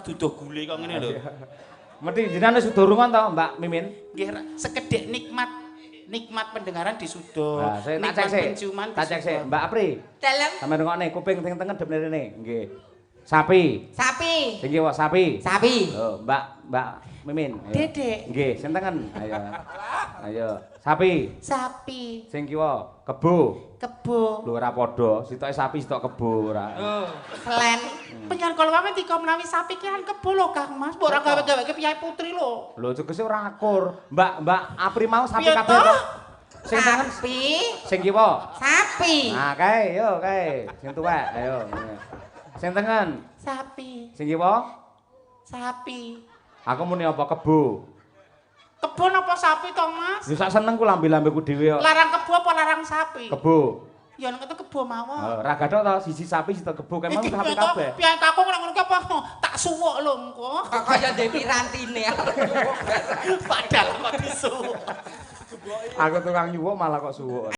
duduh gule kok ngene lho. Mesti jenengan sudah rungon to, Mbak Mimin? Nggih, sekedhik nikmat pendengaran disudo. Nah, saya tak nikmat cek sik. penciuman Tak cek sik, Mbak Apri. Dalem. Sampe rungokne kuping sing tengen dep rene. Nggih. Sapi. Sapi. Sing kiwa sapi. Sapi. Oh, Mbak Mimin. Ayo. Dedek. Nggih, sing tengen. Ayo. Ayo. Sapi. Sapi. Sing kiwa kebo. Kebo. Lho ora padha, sitoke sapi sitok kebo ora. Oh. Klen. Penyan kalau wae tika menawi sapi ki kan kebo lho Kang Mas. Mbok ora gawe-gawe ke piyai putri lho. Lho tegese ora akur. Mbak Apri mau sapi Piye kabeh toh? to? Sing tengen Sapi. sing kiwa. Sapi. Nah, kae, yo kae. Sing tuwek, ayo. Sing tengen, Sapi. sing kiwa. Sapi. Aku muni apa kebo. Kebo napa sapi to Mas? Yo sak senengku lambe-lambeku dhewe kok. Larang kebo apa larang sapi? Kebo. Ya nek kebo mawon. Oh, ra gathok to siji sapi sitok kebo kemang Iki sapi piye to? kabeh. Piyai kakung ora ngono ki apa tak suwuk lho engko. Kaya ndek pirantine. Padahal kok disuwuk. Aku tukang nyuwuk malah kok suwuk.